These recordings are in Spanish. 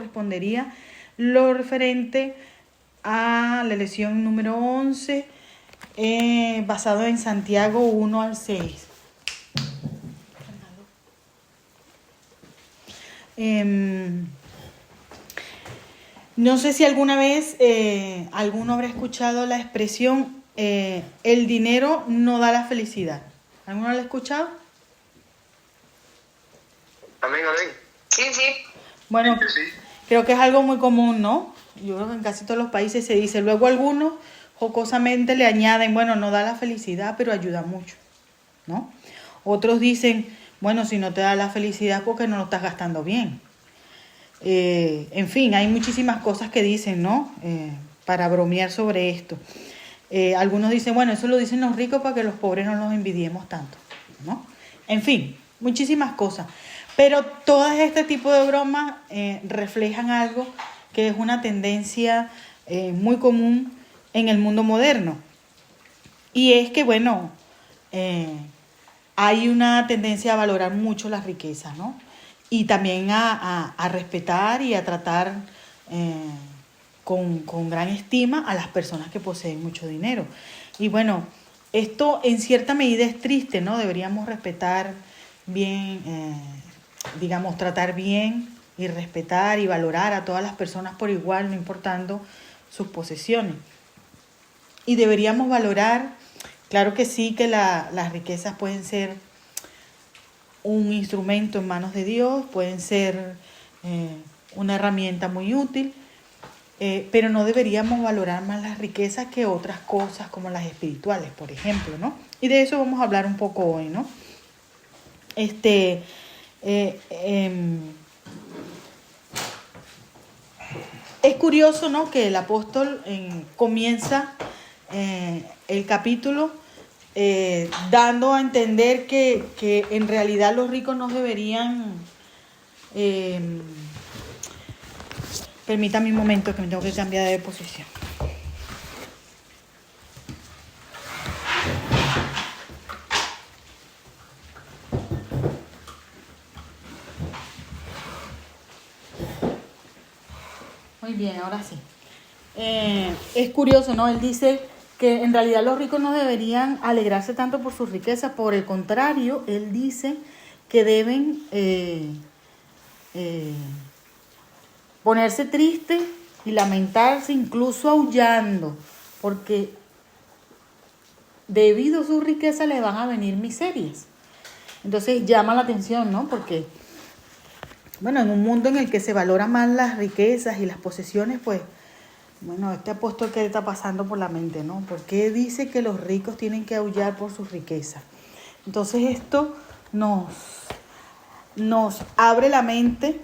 correspondería lo referente a la lección número 11, basado en Santiago 1 al 6. No sé si alguna vez alguno habrá escuchado la expresión el dinero no da la felicidad. ¿Alguno la ha escuchado? Amén, amén. Sí, sí. Bueno, Sí. creo que es algo muy común, ¿no? Yo creo que en casi todos los países se dice. Luego algunos jocosamente le añaden, bueno, no da la felicidad, pero ayuda mucho, ¿no? Otros dicen, bueno, si no te da la felicidad, porque no lo estás gastando bien. En fin, hay muchísimas cosas que dicen, ¿no? Para bromear sobre esto. Algunos dicen, bueno, eso lo dicen los ricos para que los pobres no los envidiemos tanto, ¿no? En fin, muchísimas cosas. Pero todo este tipo de bromas reflejan algo que es una tendencia muy común en el mundo moderno. Y es que, bueno, hay una tendencia a valorar mucho las riquezas, ¿no? Y también a respetar y a tratar con gran estima a las personas que poseen mucho dinero. Y bueno, esto en cierta medida es triste, ¿no? Deberíamos respetar bien, digamos, tratar bien y respetar y valorar a todas las personas por igual, no importando sus posesiones. Y deberíamos valorar, claro que sí, que las riquezas pueden ser un instrumento en manos de Dios, pueden ser una herramienta muy útil, pero no deberíamos valorar más las riquezas que otras cosas como las espirituales, por ejemplo, ¿no? Y de eso vamos a hablar un poco hoy, ¿no? Es curioso, ¿no?, que el apóstol comienza el capítulo dando a entender que en realidad los ricos no deberían... permítame un momento que me tengo que cambiar de posición. Muy bien, ahora sí. Es curioso, ¿no? Él dice que en realidad los ricos no deberían alegrarse tanto por sus riquezas. Por el contrario, él dice que deben ponerse tristes y lamentarse, incluso aullando, porque debido a su riqueza le van a venir miserias. Entonces llama la atención, ¿no? Porque, bueno, en un mundo en el que se valora más las riquezas y las posesiones, pues, bueno, este apóstol, ¿qué está pasando por la mente, no? ¿Por qué dice que los ricos tienen que aullar por sus riquezas? Entonces esto nos abre la mente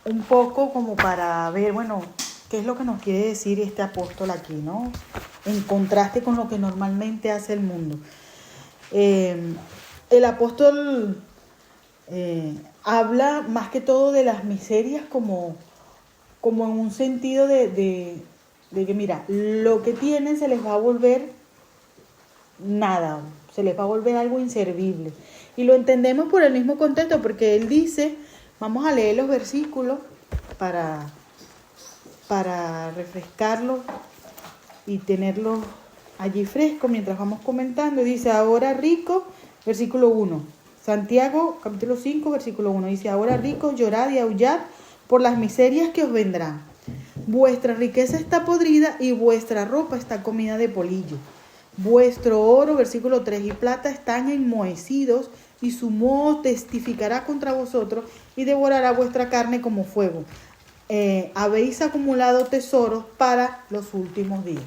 un poco como para ver, bueno, qué es lo que nos quiere decir este apóstol aquí, ¿no? En contraste con lo que normalmente hace el mundo. El apóstol habla más que todo de las miserias como en un sentido de que, mira, lo que tienen se les va a volver nada, se les va a volver algo inservible. Y lo entendemos por el mismo contexto, porque él dice, vamos a leer los versículos para refrescarlos y tenerlos allí frescos mientras vamos comentando. Dice, ahora rico, versículo 1. Santiago, capítulo 5, versículo 1. Dice, ahora ricos, llorad y aullad por las miserias que os vendrán. Vuestra riqueza está podrida y vuestra ropa está comida de polillo. Vuestro oro, versículo 3, y plata están enmohecidos, y su moho testificará contra vosotros y devorará vuestra carne como fuego. Habéis acumulado tesoros para los últimos días.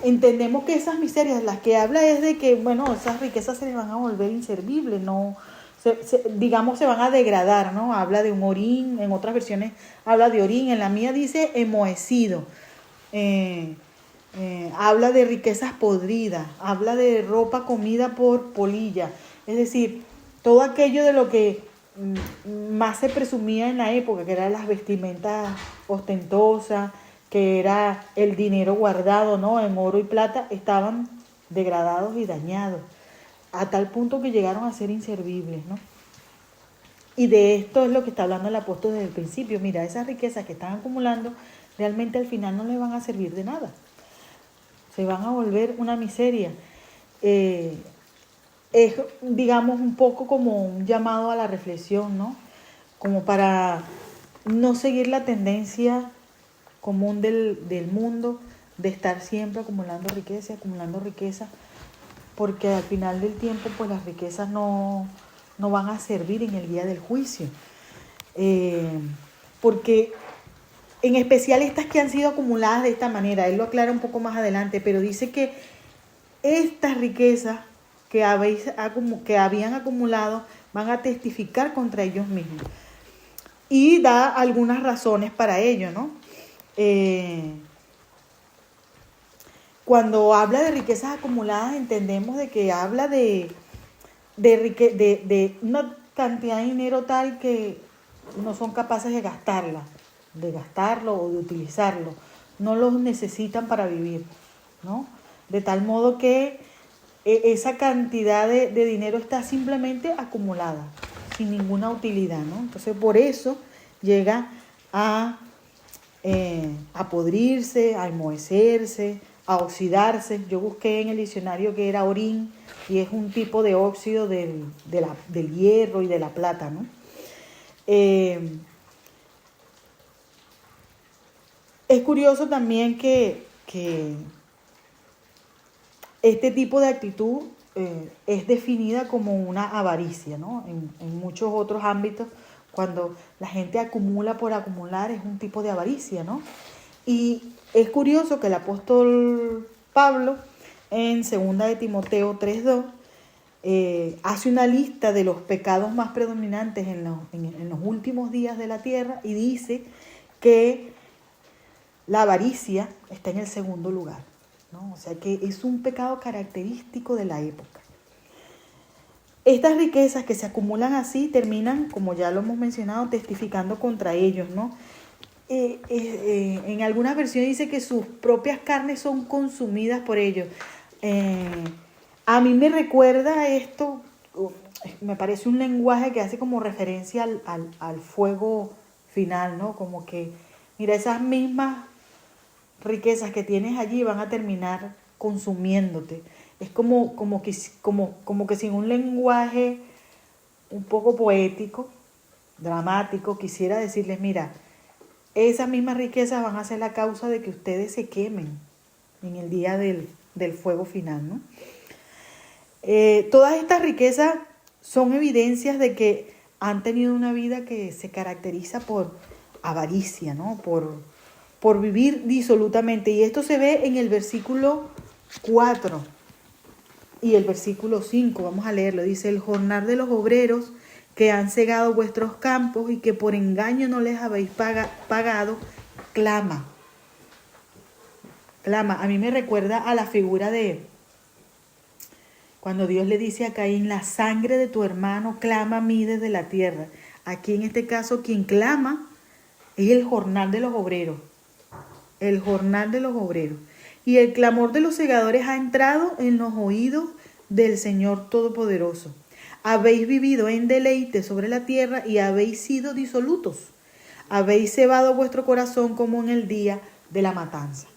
Entendemos que esas miserias, las que habla es de que, bueno, esas riquezas se les van a volver inservibles, no, digamos, se van a degradar, ¿no? Habla de un orín, en otras versiones habla de orín, en la mía dice enmohecido. Habla de riquezas podridas, habla de ropa comida por polilla, es decir, todo aquello de lo que más se presumía en la época, que eran las vestimentas ostentosas, que era el dinero guardado, ¿no?, en oro y plata, estaban degradados y dañados, a tal punto que llegaron a ser inservibles, ¿no? Y de esto es lo que está hablando el apóstol desde el principio. Mira, esas riquezas que están acumulando realmente al final no les van a servir de nada. Se van a volver una miseria. Es, digamos, un poco como un llamado a la reflexión, ¿no? Como para no seguir la tendencia común del mundo de estar siempre acumulando riqueza, porque al final del tiempo pues las riquezas no van a servir en el día del juicio. Porque en especial estas que han sido acumuladas de esta manera, él lo aclara un poco más adelante, pero dice que estas riquezas que habían acumulado van a testificar contra ellos mismos. Y da algunas razones para ello, ¿no? Cuando habla de riquezas acumuladas, entendemos de que habla de una cantidad de dinero tal que no son capaces de gastarlo o de utilizarlo. No los necesitan para vivir, ¿no? De tal modo que esa cantidad de dinero está simplemente acumulada, sin ninguna utilidad, ¿no? Entonces, por eso llega a podrirse, a enmohecerse, a oxidarse. Yo busqué en el diccionario que era orín, y es un tipo de óxido del hierro y de la plata, ¿no? Es curioso también que este tipo de actitud es definida como una avaricia, ¿no? En muchos otros ámbitos, cuando la gente acumula por acumular, es un tipo de avaricia, ¿no? Y es curioso que el apóstol Pablo, en 2 de Timoteo 3:2, hace una lista de los pecados más predominantes en los últimos días de la tierra, y dice que la avaricia está en el segundo lugar, ¿no? O sea que es un pecado característico de la época. Estas riquezas que se acumulan así terminan, como ya lo hemos mencionado, testificando contra ellos, ¿no? En algunas versiones dice que sus propias carnes son consumidas por ellos. A mí me recuerda esto, me parece un lenguaje que hace como referencia al fuego final, ¿no? Como que, mira, esas mismas riquezas que tienes allí van a terminar consumiéndote. Es como que sin un lenguaje un poco poético, dramático, quisiera decirles, mira, esas mismas riquezas van a ser la causa de que ustedes se quemen en el día del fuego final, ¿no? Todas estas riquezas son evidencias de que han tenido una vida que se caracteriza por avaricia, ¿no? Por vivir disolutamente. Y esto se ve en el versículo 4 y el versículo 5. Vamos a leerlo. Dice: el jornal de los obreros que han cegado vuestros campos y que por engaño no les habéis pagado, clama. A mí me recuerda a la figura de cuando Dios le dice a Caín: la sangre de tu hermano clama a mí desde la tierra. Aquí en este caso quien clama es el jornal de los obreros. El jornal de los obreros. Y el clamor de los segadores ha entrado en los oídos del Señor Todopoderoso. Habéis vivido en deleite sobre la tierra y habéis sido disolutos. Habéis cebado vuestro corazón como en el día de la matanza.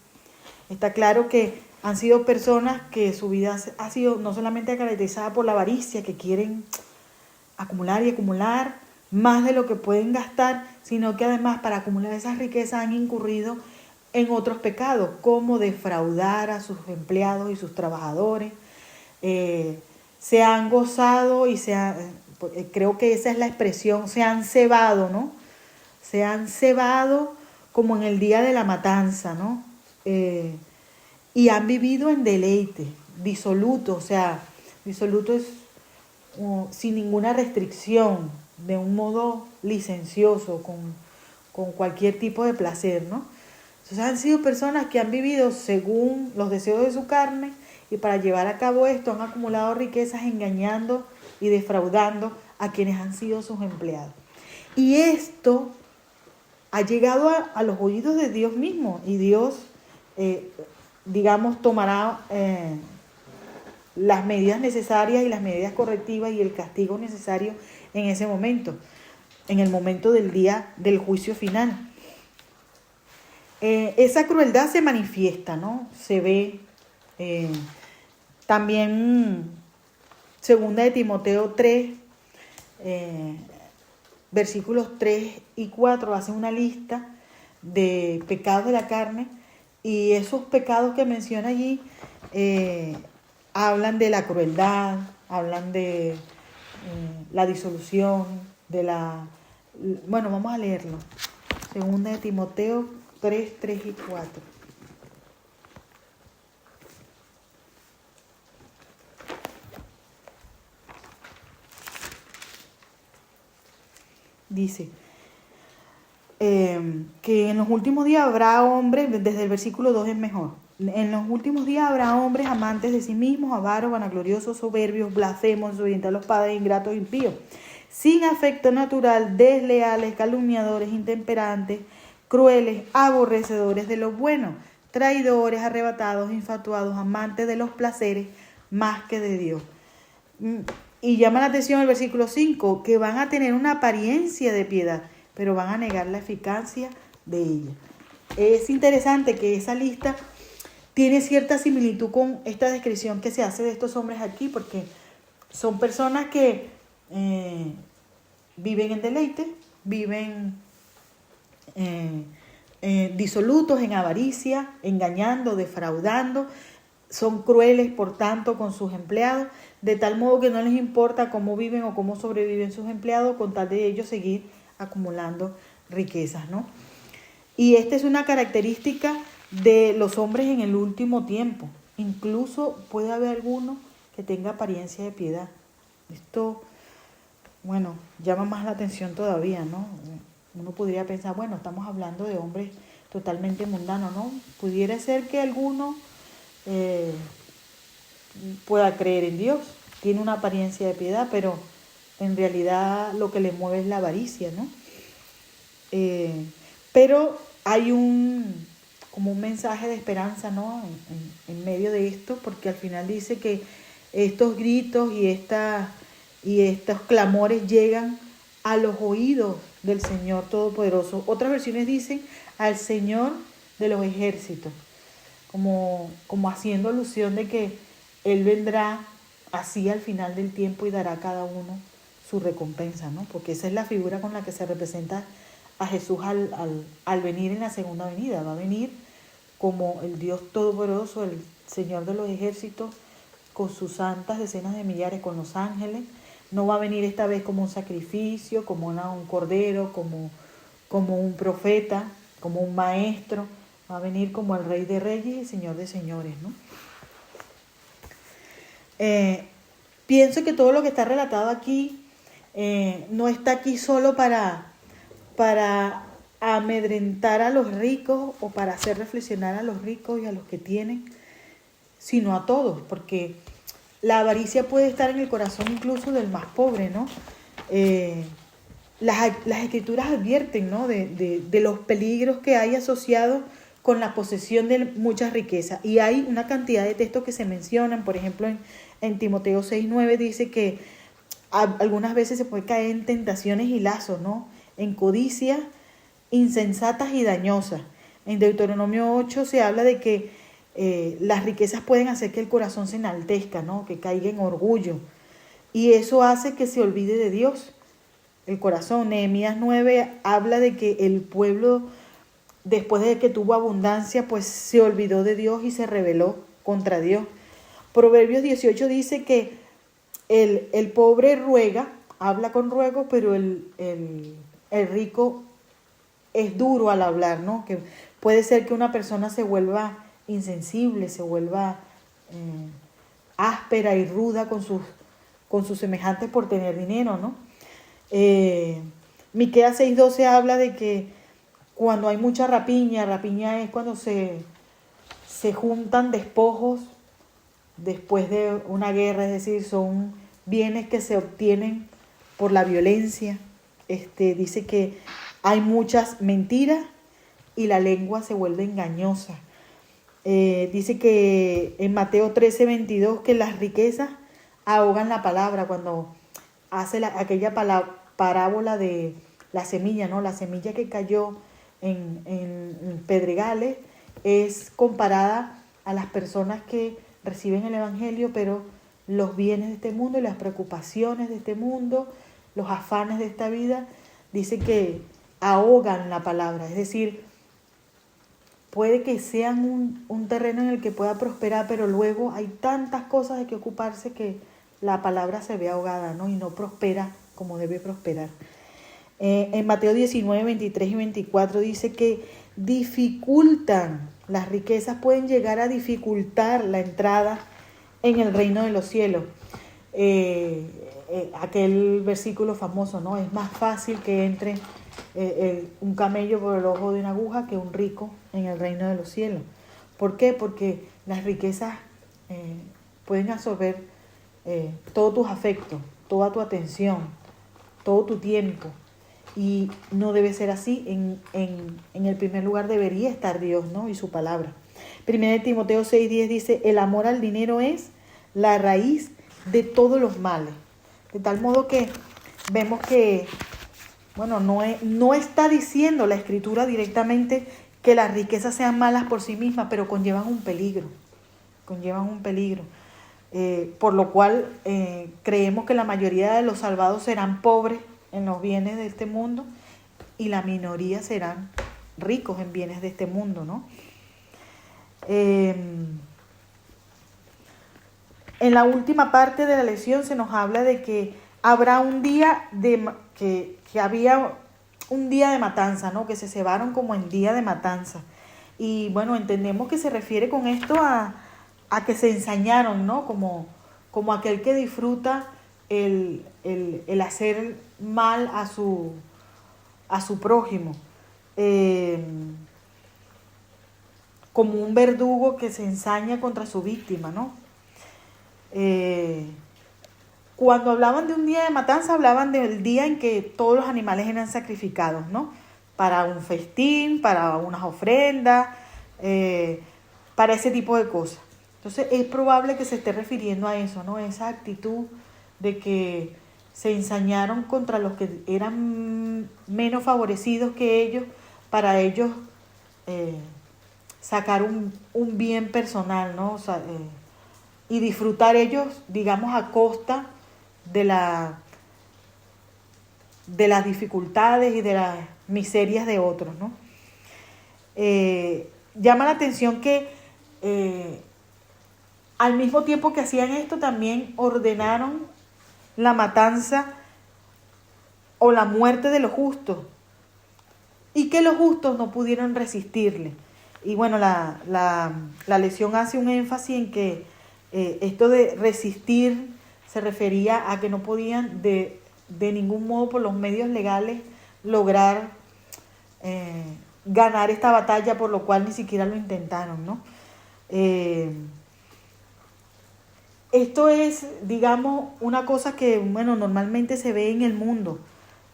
Está claro que han sido personas que su vida ha sido no solamente caracterizada por la avaricia, que quieren acumular y acumular más de lo que pueden gastar, sino que además para acumular esas riquezas han incurrido en otros pecados, como defraudar a sus empleados y sus trabajadores. Se han gozado y creo que esa es la expresión, se han cebado, ¿no? Se han cebado como en el día de la matanza, ¿no? Y han vivido en deleite, disoluto, o sea, disoluto es sin ninguna restricción, de un modo licencioso, con cualquier tipo de placer, ¿no? Entonces han sido personas que han vivido según los deseos de su carne, y para llevar a cabo esto han acumulado riquezas engañando y defraudando a quienes han sido sus empleados. Y esto ha llegado a los oídos de Dios mismo, y Dios, digamos, tomará las medidas necesarias y las medidas correctivas y el castigo necesario en ese momento. en el momento del día del juicio final. Esa crueldad se manifiesta, ¿no? Se ve también, segunda de Timoteo 3, versículos 3 y 4, hace una lista de pecados de la carne, y esos pecados que menciona allí hablan de la crueldad, hablan de la disolución, bueno, vamos a leerlo. Segunda de Timoteo 3, 3 y 4. Dice que en los últimos días habrá hombres, desde el versículo 2 es mejor, en los últimos días habrá hombres amantes de sí mismos, avaros, vanagloriosos, soberbios, blasfemos, desobedientes a los padres, ingratos, impíos, sin afecto natural, desleales, calumniadores, intemperantes, crueles, aborrecedores de lo bueno, traidores, arrebatados, infatuados, amantes de los placeres más que de Dios. Y llama la atención el versículo 5, que van a tener una apariencia de piedad, pero van a negar la eficacia de ella. Es interesante que esa lista tiene cierta similitud con esta descripción que se hace de estos hombres aquí, porque son personas que viven en deleite, viven disolutos en avaricia, engañando, defraudando, son crueles por tanto con sus empleados, de tal modo que no les importa cómo viven o cómo sobreviven sus empleados, con tal de ellos seguir acumulando riquezas, ¿no? Y esta es una característica de los hombres en el último tiempo. Incluso puede haber alguno que tenga apariencia de piedad. Esto, bueno, llama más la atención todavía, ¿no? Uno podría pensar, bueno, estamos hablando de hombres totalmente mundanos, ¿no? Pudiera ser que alguno pueda creer en Dios, tiene una apariencia de piedad, pero en realidad lo que le mueve es la avaricia, ¿no? Pero hay como un mensaje de esperanza, ¿no? En medio de esto, porque al final dice que estos gritos y estos clamores llegan a los oídos del Señor Todopoderoso. Otras versiones dicen al Señor de los ejércitos, como haciendo alusión de que Él vendrá así al final del tiempo y dará a cada uno su recompensa, ¿no? Porque esa es la figura con la que se representa a Jesús al venir en la segunda venida. Va a venir como el Dios Todopoderoso, el Señor de los ejércitos, con sus santas decenas de millares, con los ángeles. No va a venir esta vez como un sacrificio, como un cordero, como un profeta, como un maestro. Va a venir como el Rey de Reyes y Señor de Señores, ¿no? Pienso que todo lo que está relatado aquí no está aquí solo para amedrentar a los ricos o para hacer reflexionar a los ricos y a los que tienen, sino a todos, porque la avaricia puede estar en el corazón incluso del más pobre, ¿no? Las escrituras advierten, ¿no? de los peligros que hay asociados con la posesión de muchas riquezas. Y hay una cantidad de textos que se mencionan, por ejemplo, en Timoteo 6:9 dice que algunas veces se puede caer en tentaciones y lazos, ¿no? En codicias insensatas y dañosas. En Deuteronomio 8 se habla de que las riquezas pueden hacer que el corazón se enaltezca, ¿no? Que caiga en orgullo. Y eso hace que se olvide de Dios, el corazón. Nehemías 9 habla de que el pueblo, después de que tuvo abundancia, pues se olvidó de Dios y se rebeló contra Dios. Proverbios 18 dice que el pobre ruega, habla con ruego, pero el rico es duro al hablar, ¿no? Que puede ser que una persona se vuelva insensible, se vuelva áspera y ruda con sus semejantes por tener dinero, ¿no? Miqueas 6:12 habla de que cuando hay mucha rapiña es cuando se juntan despojos después de una guerra, es decir, son bienes que se obtienen por la violencia. Dice que hay muchas mentiras y la lengua se vuelve engañosa. Dice que en Mateo 13:22 que las riquezas ahogan la palabra, cuando hace aquella parábola de la semilla, ¿no? La semilla que cayó en pedregales es comparada a las personas que reciben el Evangelio, pero los bienes de este mundo y las preocupaciones de este mundo, los afanes de esta vida, dice que ahogan la palabra. Es decir, puede que sean un terreno en el que pueda prosperar, pero luego hay tantas cosas de que ocuparse que la palabra se ve ahogada, ¿no? Y no prospera como debe prosperar. En Mateo 19, 23 y 24 dice que dificultan, las riquezas pueden llegar a dificultar la entrada en el reino de los cielos. Aquel versículo famoso, ¿no? Es más fácil que entre un camello por el ojo de una aguja que un rico en el reino de los cielos. ¿Por qué? Porque las riquezas pueden absorber todos tus afectos, toda tu atención, todo tu tiempo. Y no debe ser así. En el primer lugar debería estar Dios, ¿no? Y su palabra. Primera de Timoteo 6:10 dice, el amor al dinero es la raíz de todos los males. De tal modo que vemos que, bueno, no está diciendo la Escritura directamente que las riquezas sean malas por sí mismas, pero conllevan un peligro. Por lo cual creemos que la mayoría de los salvados serán pobres en los bienes de este mundo y la minoría serán ricos en bienes de este mundo, ¿no? En la última parte de la lección se nos habla de que habrá un día que había un día de matanza, ¿no? Que se cebaron como en día de matanza. Y bueno, entendemos que se refiere con esto a que se ensañaron, ¿no? Como aquel que disfruta el hacer mal a su prójimo. Como un verdugo que se ensaña contra su víctima, ¿no? Cuando hablaban de un día de matanza, hablaban del día en que todos los animales eran sacrificados, ¿no? Para un festín, para unas ofrendas, para ese tipo de cosas. Entonces es probable que se esté refiriendo a eso, ¿no? Esa actitud de que se ensañaron contra los que eran menos favorecidos que ellos, para ellos sacar un bien personal, ¿no? O sea, y disfrutar ellos, digamos, a costa de las dificultades y de las miserias de otros, ¿no? Llama la atención que al mismo tiempo que hacían esto, también ordenaron la matanza o la muerte de los justos, y que los justos no pudieron resistirle. Y bueno, la lección hace un énfasis en que esto de resistir se refería a que no podían de ningún modo por los medios legales lograr ganar esta batalla, por lo cual ni siquiera lo intentaron, ¿no? Esto es, digamos, una cosa que, bueno, normalmente se ve en el mundo.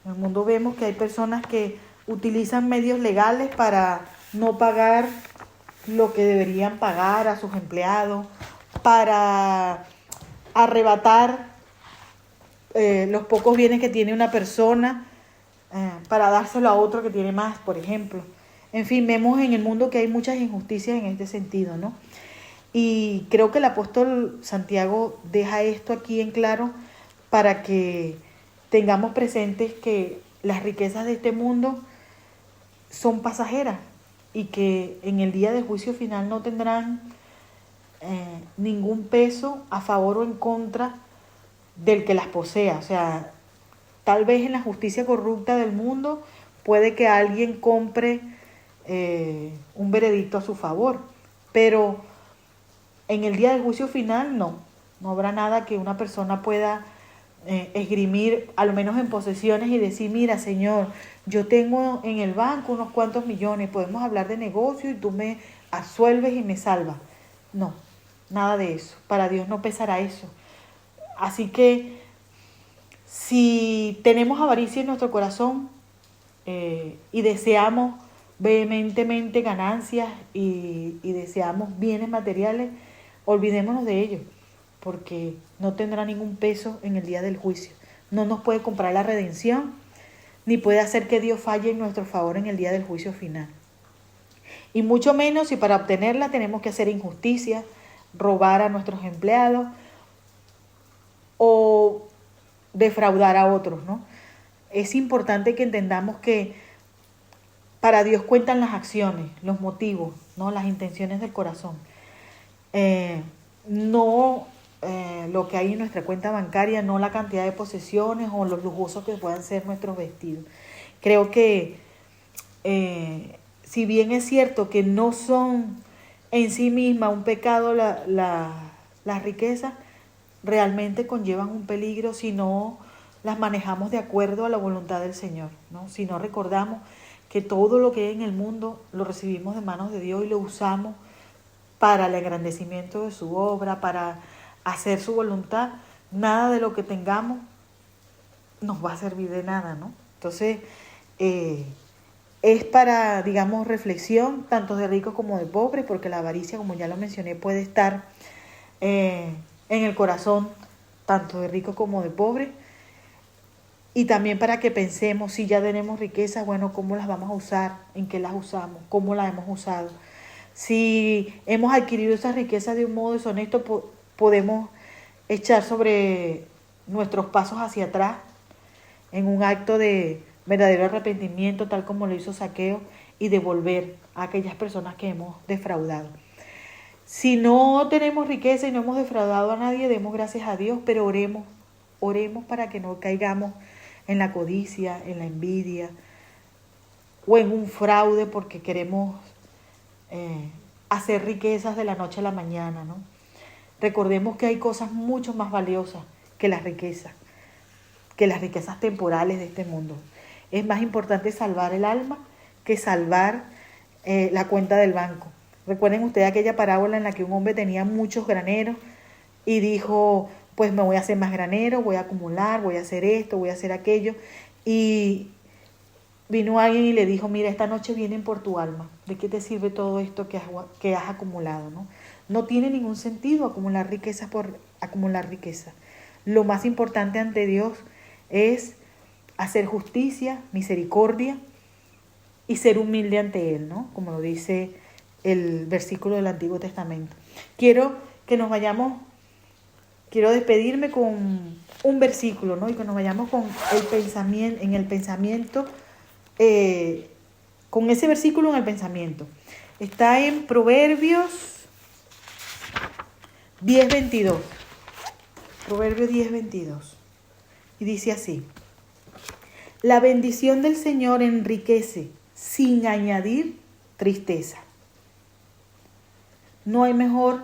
En el mundo vemos que hay personas que utilizan medios legales para no pagar lo que deberían pagar a sus empleados, para arrebatar los pocos bienes que tiene una persona, para dárselo a otro que tiene más, por ejemplo. En fin, vemos en el mundo que hay muchas injusticias en este sentido, ¿no? Y creo que el apóstol Santiago deja esto aquí en claro para que tengamos presentes que las riquezas de este mundo son pasajeras y que en el día del juicio final no tendrán ningún peso a favor o en contra del que las posea. O sea, tal vez en la justicia corrupta del mundo puede que alguien compre un veredicto a su favor, pero en el día del juicio final no habrá nada que una persona pueda esgrimir, a lo menos en posesiones, y decir, mira, Señor, yo tengo en el banco unos cuantos millones, podemos hablar de negocio y tú me absuelves y me salvas. No, nada de eso. Para Dios no pesará eso. Así que si tenemos avaricia en nuestro corazón y deseamos vehementemente ganancias y deseamos bienes materiales, olvidémonos de ello, porque no tendrá ningún peso en el día del juicio. No nos puede comprar la redención, ni puede hacer que Dios falle en nuestro favor en el día del juicio final. Y mucho menos si para obtenerla tenemos que hacer injusticia, robar a nuestros empleados o defraudar a otros, ¿no? Es importante que entendamos que para Dios cuentan las acciones, los motivos, ¿no? Las intenciones del corazón. No lo que hay en nuestra cuenta bancaria, no la cantidad de posesiones o los lujosos que puedan ser nuestros vestidos. Creo que si bien es cierto que no son en sí misma un pecado las riquezas, realmente conllevan un peligro si no las manejamos de acuerdo a la voluntad del Señor, ¿no? Si no recordamos que todo lo que hay en el mundo lo recibimos de manos de Dios y lo usamos para el engrandecimiento de su obra, para hacer su voluntad, nada de lo que tengamos nos va a servir de nada, ¿no? Entonces, es para, digamos, reflexión, tanto de ricos como de pobres, porque la avaricia, como ya lo mencioné, puede estar en el corazón, tanto de ricos como de pobres. Y también para que pensemos, si ya tenemos riquezas, bueno, ¿cómo las vamos a usar? ¿En qué las usamos? ¿Cómo las hemos usado? Si hemos adquirido esas riquezas de un modo deshonesto, podemos echar sobre nuestros pasos hacia atrás en un acto de verdadero arrepentimiento, tal como lo hizo Zaqueo, y devolver a aquellas personas que hemos defraudado. Si no tenemos riqueza y no hemos defraudado a nadie, demos gracias a Dios, pero oremos para que no caigamos en la codicia, en la envidia o en un fraude porque queremos hacer riquezas de la noche a la mañana, ¿no? Recordemos que hay cosas mucho más valiosas que las riquezas temporales de este mundo. Es más importante salvar el alma que salvar la cuenta del banco. Recuerden ustedes aquella parábola en la que un hombre tenía muchos graneros y dijo, pues me voy a hacer más granero, voy a acumular, voy a hacer esto, voy a hacer aquello. Y vino alguien y le dijo, mira, esta noche vienen por tu alma. ¿De qué te sirve todo esto que has acumulado, ¿no? No tiene ningún sentido acumular riquezas por acumular riqueza. Lo más importante ante Dios es hacer justicia, misericordia y ser humilde ante Él, ¿no? Como lo dice el versículo del Antiguo Testamento. Quiero despedirme con un versículo, ¿no? Y que nos vayamos con el pensamiento, con ese versículo en el pensamiento. Está en Proverbios 10:22. Proverbios 10:22. Y dice así: la bendición del Señor enriquece sin añadir tristeza. No hay mejor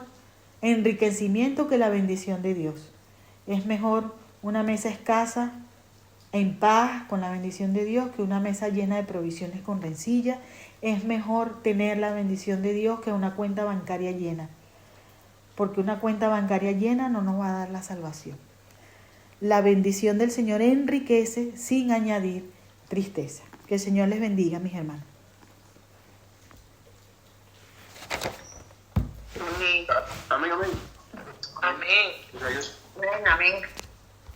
enriquecimiento que la bendición de Dios. Es mejor una mesa escasa, en paz, con la bendición de Dios, que una mesa llena de provisiones con rencilla. Es mejor tener la bendición de Dios que una cuenta bancaria llena, porque una cuenta bancaria llena no nos va a dar la salvación. La bendición del Señor enriquece sin añadir tristeza. Que el Señor les bendiga, mis hermanos.